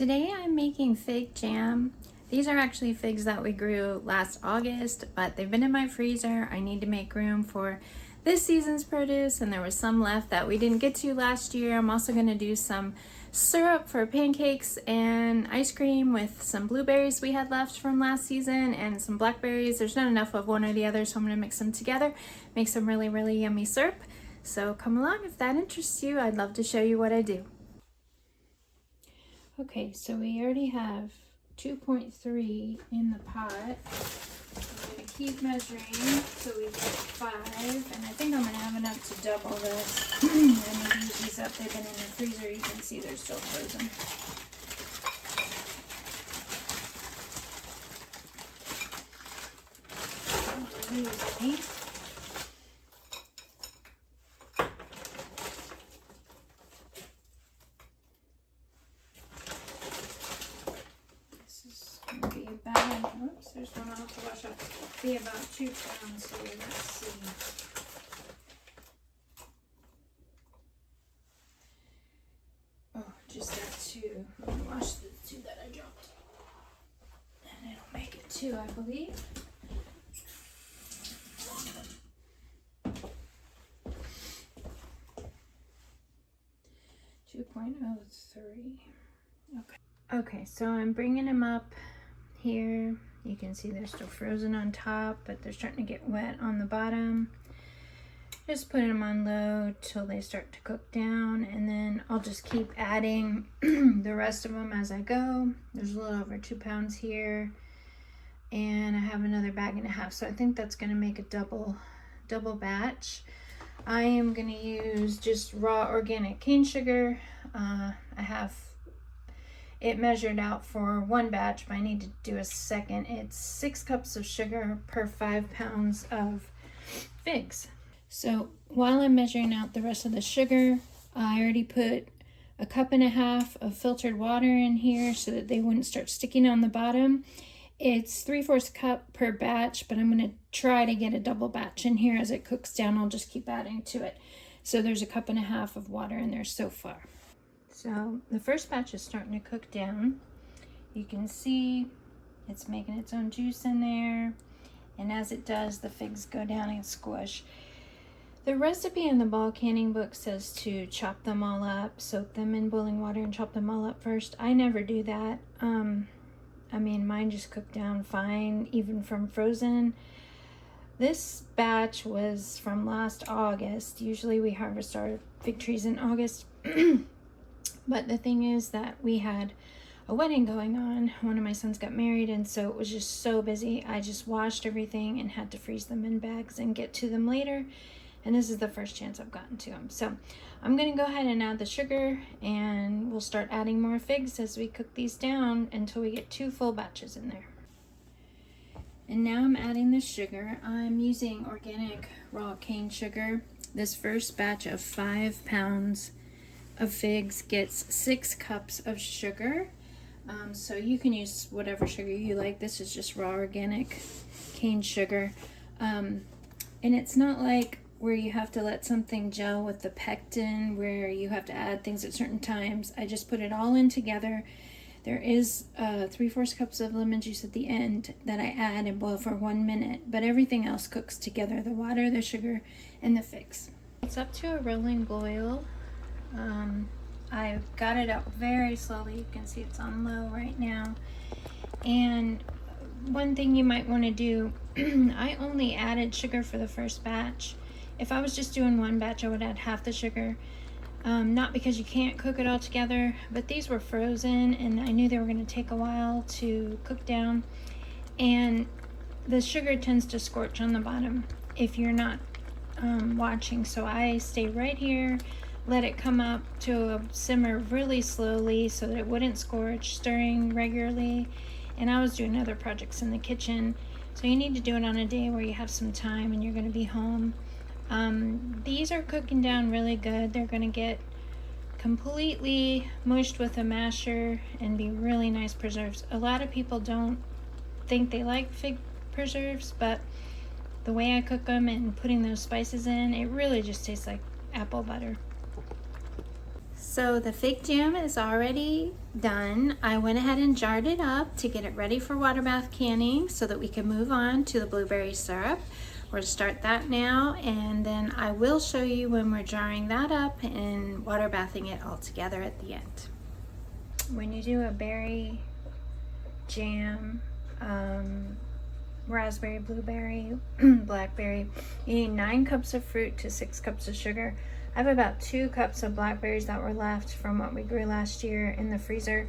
Today I'm making fig jam. These are actually figs that we grew last August, but they've been in my freezer. I need to make room for this season's produce, and there was some left that we didn't get to last year. I'm also going to do some syrup for pancakes and ice cream with some blueberries we had left from last season and some blackberries. There's not enough of one or the other, so I'm going to mix them together, make some really yummy syrup. So come along if that interests you. I'd love to show you what I do. Okay, so we already have 2.3 in the pot. I'm going to keep measuring so we get 5, and I think I'm going to have enough to double this. I'm going to use these up. They've been in the freezer. You can see they're still frozen. I don't use any. Oops, there's one I'll have to wash up. Be about 2 pounds here. Let's see. Oh, just that 2. Let me wash the 2 that I dropped. And it'll make it 2, I believe. .03. Okay, so I'm bringing them up here. You can see they're still frozen on top, but they're starting to get wet on the bottom. Just putting them on low till they start to cook down, and then I'll just keep adding the rest of them as I go. There's a little over 2 pounds here, and I have another bag and a half, so I think that's going to make a double batch. I am going to use just raw organic cane sugar. I have it measured out for 1 batch, but I need to do a second. It's 6 cups of sugar per 5 pounds of figs. So while I'm measuring out the rest of the sugar, I already put 1.5 cups of filtered water in here so that they wouldn't start sticking on the bottom. It's 3/4 cup per batch, but I'm going to try to get a double batch in here. As it cooks down, I'll just keep adding to it. So there's 1.5 cups of water in there so far. So the first batch is starting to cook down. You can see it's making its own juice in there. And as it does, the figs go down and squish. The recipe in the bulk canning book says to chop them all up, soak them in boiling water and chop them all up first. I never do that. I mean, mine just cooked down fine, even from frozen. This batch was from last August. Usually we harvest our fig trees in August. But the thing is that we had a wedding going on. One of my sons got married, and so it was just so busy. I just washed everything and had to freeze them in bags and get to them later. And this is the first chance I've gotten to them. So I'm going to go ahead and add the sugar, and we'll start adding more figs as we cook these down until we get 2 full batches in there. And now I'm adding the sugar. I'm using organic raw cane sugar. This first batch of 5 pounds of figs gets 6 cups of sugar. So you can use whatever sugar you like. This is just raw organic cane sugar. And it's not like where you have to let something gel with the pectin, where you have to add things at certain times. I just put it all in together. There is 3/4 cups of lemon juice at the end that I add and boil for 1 minute, but everything else cooks together: the water, the sugar, and the figs. It's up to a rolling boil. I've got it up very slowly. You can see it's on low right now. And one thing you might want to do, I only added sugar for the first batch. If I was just doing 1 batch, I would add half the sugar. Not because you can't cook it all together, but these were frozen and I knew they were going to take a while to cook down. And the sugar tends to scorch on the bottom if you're not watching. So I stay right here, let it come up to a simmer really slowly so that it wouldn't scorch, stirring regularly. And I was doing other projects in the kitchen, so you need to do it on a day where you have some time and you're going to be home. These are cooking down really good. They're going to get completely mushed with a masher and be really nice preserves. A lot of people don't think they like fig preserves, but the way I cook them and putting those spices in, it really just tastes like apple butter. So the fig jam is already done. I went ahead and jarred it up to get it ready for water bath canning so that we can move on to the blueberry syrup. We're gonna start that now, and then I will show you when we're jarring that up and water bathing it all together at the end. When you do a berry jam, raspberry, blueberry, blackberry, you need 9 cups of fruit to 6 cups of sugar. I have about 2 cups of blackberries that were left from what we grew last year in the freezer.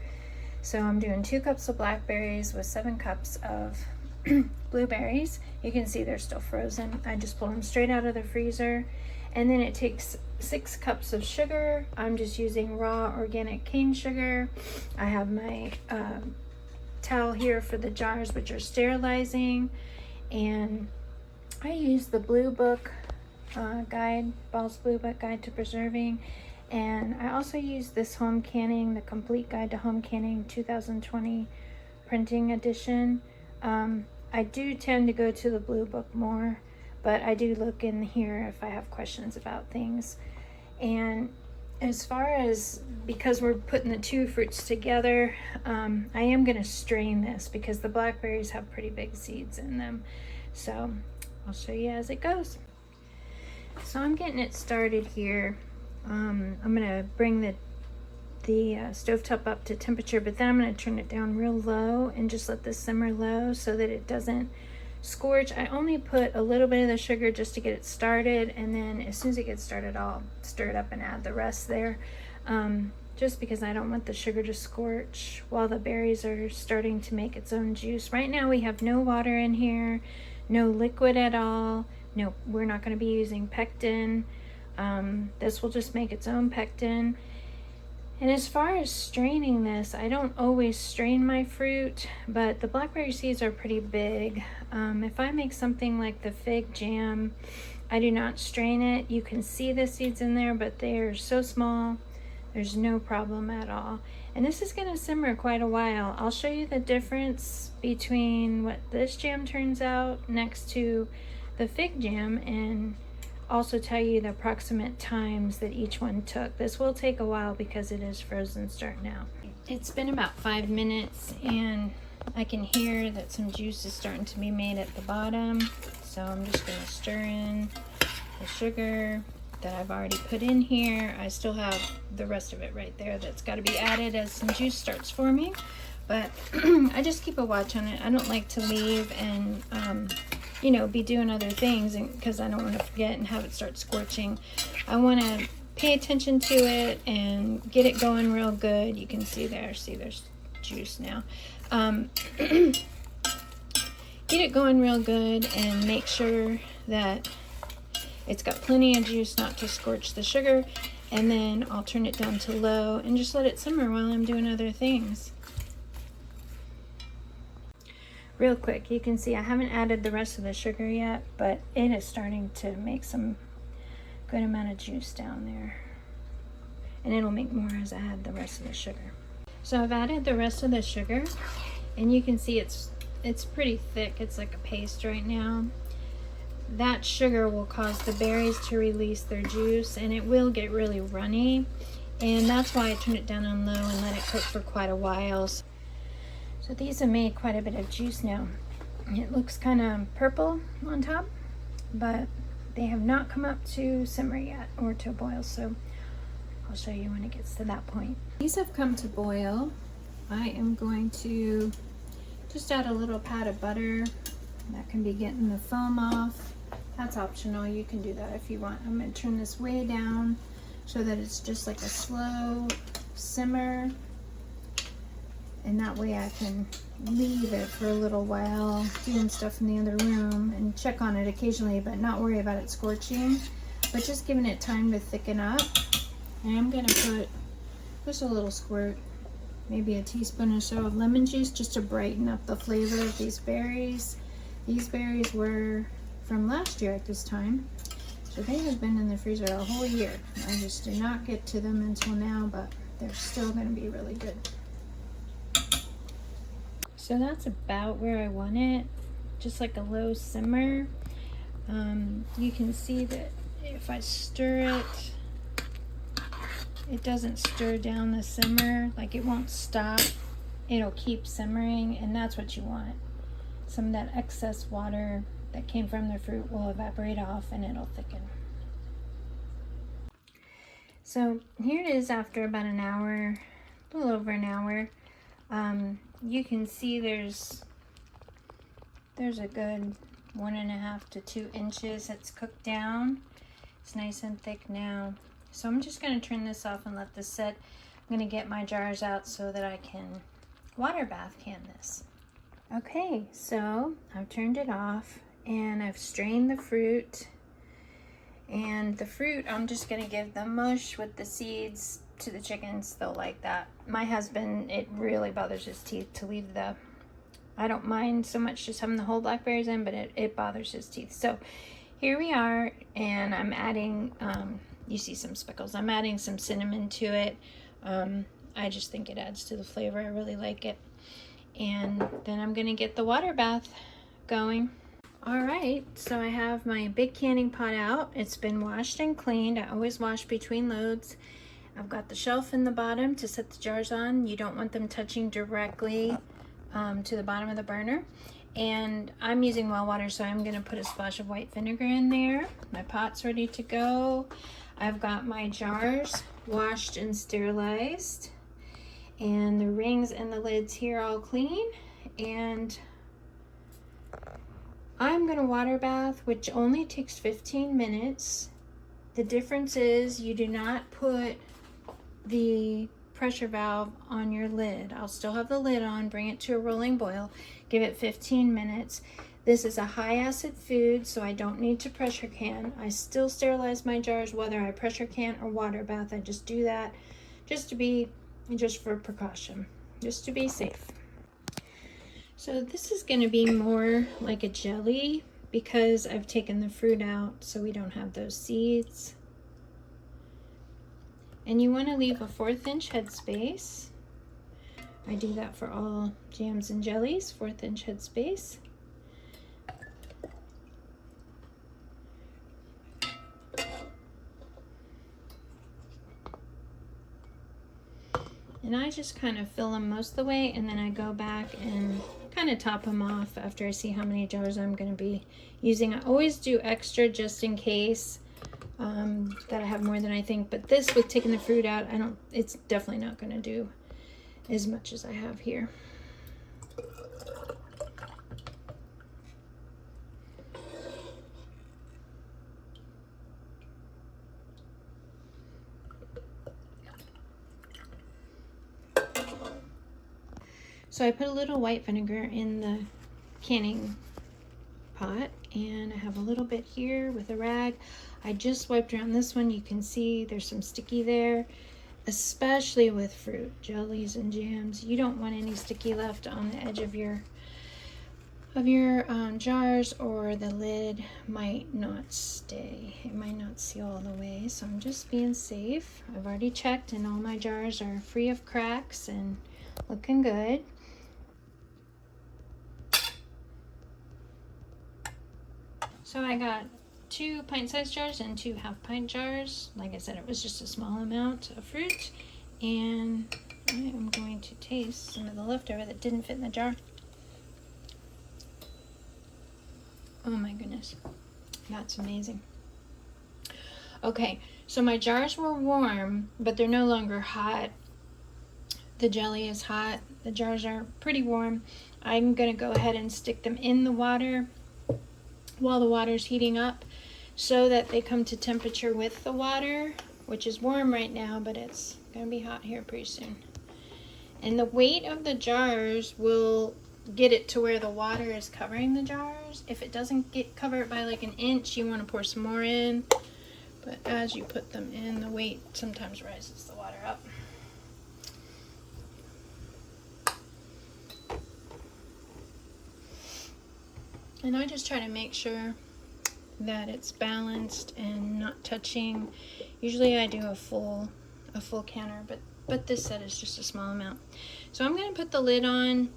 So I'm doing 2 cups of blackberries with 7 cups of blueberries. You can see they're still frozen. I just pulled them straight out of the freezer. And then it takes 6 cups of sugar. I'm just using raw organic cane sugar. I have my towel here for the jars, which are sterilizing, and I use the Blue Book guide, Ball's Blue Book Guide to Preserving, and I also use this Home Canning, the Complete Guide to Home Canning 2020 printing edition. I do tend to go to the Blue Book more, but I do look in here if I have questions about things. And as far as, because we're putting the 2 fruits together, I am going to strain this because the blackberries have pretty big seeds in them. So I'll show you as it goes. So I'm getting it started here. I'm going to bring the stovetop up to temperature, but then I'm going to turn it down real low and just let this simmer low so that it doesn't scorch. I only put a little bit of the sugar just to get it started, and then as soon as it gets started I'll stir it up and add the rest there, just because I don't want the sugar to scorch while the berries are starting to make its own juice. Right now we have no water in here, no liquid at all. No, we're not going to be using pectin. This will just make its own pectin. And as far as straining this, I don't always strain my fruit, but the blackberry seeds are pretty big. If I make something like the fig jam, I do not strain it. You can see the seeds in there, but they are so small, there's no problem at all. And this is going to simmer quite a while. I'll show you the difference between what this jam turns out next to the fig jam, and also tell you the approximate times that each one took. This will take a while because it is frozen starting out. It's been about 5 minutes and I can hear that some juice is starting to be made at the bottom. So I'm just going to stir in the sugar that I've already put in here. I still have the rest of it right there that's got to be added as some juice starts forming. But I just keep a watch on it. I don't like to leave and you know, be doing other things because I don't want to forget and have it start scorching. I want to pay attention to it and get it going real good. You can see there's juice now. Get it going real good and make sure that it's got plenty of juice not to scorch the sugar, and then I'll turn it down to low and just let it simmer while I'm doing other things. Real quick, you can see I haven't added the rest of the sugar yet, but it is starting to make some good amount of juice down there. And it'll make more as I add the rest of the sugar. So I've added the rest of the sugar, and you can see it's pretty thick. It's like a paste right now. That sugar will cause the berries to release their juice, and it will get really runny. And that's why I turned it down on low and let it cook for quite a while. So these have made quite a bit of juice now. It looks kind of purple on top, but they have not come up to simmer yet or to boil, so I'll show you when it gets to that point. These have come to boil. I am going to just add a little pat of butter. That can be getting the foam off. That's optional. You can do that if you want. I'm going to turn this way down so that it's just like a slow simmer. And that way I can leave it for a little while, doing stuff in the other room, and check on it occasionally, but not worry about it scorching. But just giving it time to thicken up. And I'm going to put just a little squirt, maybe a teaspoon or so of lemon juice, just to brighten up the flavor of these berries. These berries were from last year at this time, so they have been in the freezer a whole year. I just did not get to them until now, but they're still going to be really good. So that's about where I want it, just like a low simmer. You can see that if I stir it, it doesn't stir down the simmer, like it won't stop. It'll keep simmering, and that's what you want. Some of that excess water that came from the fruit will evaporate off and it'll thicken. So here it is after about an hour, a little over an hour. You can see there's a good 1.5 to 2 inches that's cooked down. It's nice and thick now. So I'm just going to turn this off and let this sit. I'm going to get my jars out so that I can water bath can this. Okay, so I've turned it off and I've strained the fruit. And the fruit, I'm just going to give the mush with the seeds to the chickens. They'll like that. My husband, it really bothers his teeth to leave the, I don't mind so much just having the whole blackberries in, but it bothers his teeth. So here we are, and I'm adding, you see some speckles. I'm adding some cinnamon to it. I just think it adds to the flavor. I really like it. And then I'm going to get the water bath going. All right, so I have my big canning pot out. It's been washed and cleaned. I always wash between loads. I've got the shelf in the bottom to set the jars on. You don't want them touching directly to the bottom of the burner. And I'm using well water, so I'm gonna put a splash of white vinegar in there. My pot's ready to go. I've got my jars washed and sterilized, and the rings and the lids here all clean. And I'm gonna water bath, which only takes 15 minutes. The difference is you do not put the pressure valve on your lid. I'll still have the lid on, bring it to a rolling boil, give it 15 minutes. This is a high acid food, so I don't need to pressure can. I still sterilize my jars whether I pressure can or water bath. I just do that just for precaution, just to be safe. So this is going to be more like a jelly because I've taken the fruit out so we don't have those seeds. And you want to leave a 1/4 inch headspace. I do that for all jams and jellies, 1/4 inch headspace. And I just kind of fill them most of the way, and then I go back and kind of top them off after I see how many jars I'm going to be using. I always do extra just in case that I have more than I think, but this, with taking the fruit out, it's definitely not going to do as much as I have here. So I put a little white vinegar in the canning pot, and I have a little bit here with a rag. I just wiped around this one. You can see there's some sticky there, especially with fruit, jellies and jams. You don't want any sticky left on the edge of your jars, or the lid might not stay. It might not seal all the way, so I'm just being safe. I've already checked, and all my jars are free of cracks and looking good. So I got 2 pint-sized jars and 2 half-pint jars. Like I said, it was just a small amount of fruit, and I am going to taste some of the leftover that didn't fit in the jar. Oh my goodness, that's amazing. Okay, so my jars were warm, but they're no longer hot. The jelly is hot. The jars are pretty warm. I'm gonna go ahead and stick them in the water while the water's heating up so that they come to temperature with the water, which is warm right now, but it's gonna be hot here pretty soon. And the weight of the jars will get it to where the water is covering the jars. If it doesn't cover it by like an inch, you want to pour some more in, but as you put them in, the weight sometimes rises the water up. And I just try to make sure that it's balanced and not touching. Usually I do a full canner, but this set is just a small amount. So I'm going to put the lid on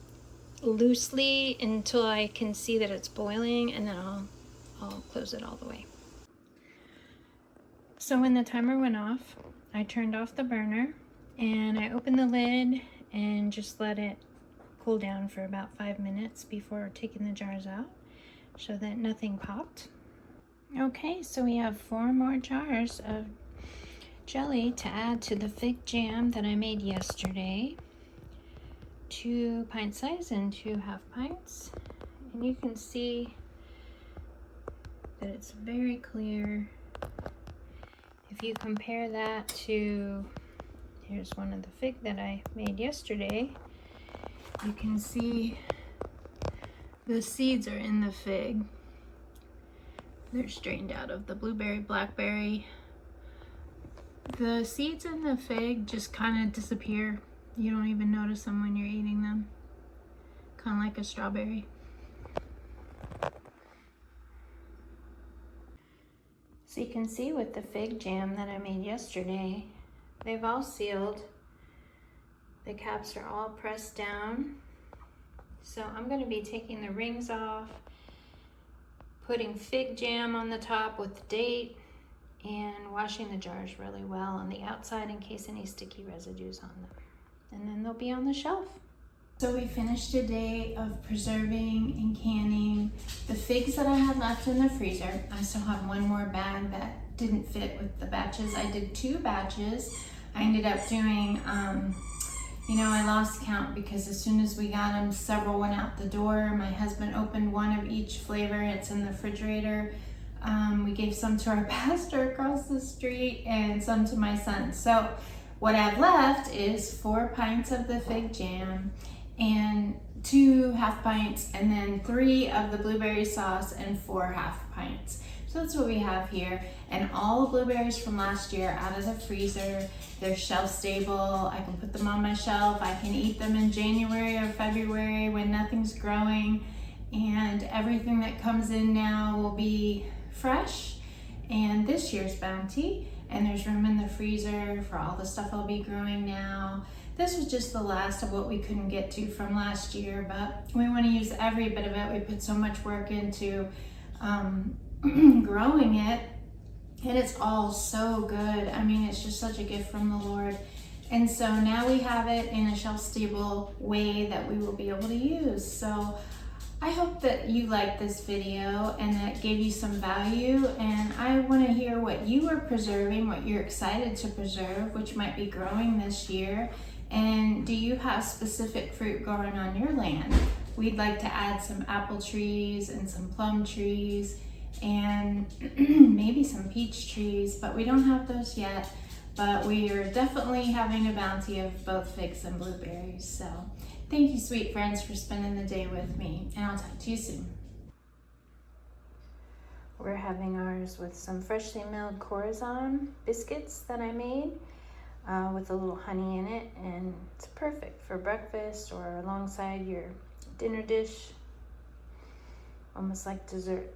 loosely until I can see that it's boiling, and then I'll close it all the way. So when the timer went off, I turned off the burner and I opened the lid and just let it cool down for about 5 minutes before taking the jars out so that nothing popped. Okay, so we have 4 more jars of jelly to add to the fig jam that I made yesterday. 2 pint size and 2 half pints. And you can see that it's very clear. If you compare that to, here's one of the fig that I made yesterday, you can see the seeds are in the fig. They're strained out of the blueberry, blackberry. The seeds in the fig just kind of disappear. You don't even notice them when you're eating them. Kind of like a strawberry. So you can see with the fig jam that I made yesterday, they've all sealed. The caps are all pressed down. So I'm going to be taking the rings off, putting fig jam on the top with the date, and washing the jars really well on the outside in case any sticky residues on them. And then they'll be on the shelf. So we finished a day of preserving and canning the figs that I had left in the freezer. I still have one more bag that didn't fit with the batches. I did 2 batches. I ended up doing, I lost count because as soon as we got them, several went out the door. My husband opened one of each flavor. It's in the refrigerator. We gave some to our pastor across the street and some to my son. So what I've left is 4 pints of the fig jam and 2 half pints, and then 3 of the blueberry sauce and 4 half pints. So that's what we have here. And all the blueberries from last year out of the freezer. They're shelf stable. I can put them on my shelf. I can eat them in January or February when nothing's growing. And everything that comes in now will be fresh and this year's bounty. And there's room in the freezer for all the stuff I'll be growing now. This was just the last of what we couldn't get to from last year, but we want to use every bit of it. We put so much work into growing it, and it's all so good. I mean, it's just such a gift from the Lord. And so now we have it in a shelf-stable way that we will be able to use. So I hope that you liked this video and that it gave you some value, and I want to hear what you are preserving, what you're excited to preserve, which might be growing this year, and do you have specific fruit growing on your land? We'd like to add some apple trees and some plum trees and maybe some peach trees, but we don't have those yet. But we are definitely having a bounty of both figs and blueberries. So thank you, sweet friends, for spending the day with me, and I'll talk to you soon. We're having ours with some freshly milled Corazon biscuits that I made with a little honey in it, and it's perfect for breakfast or alongside your dinner dish, almost like dessert.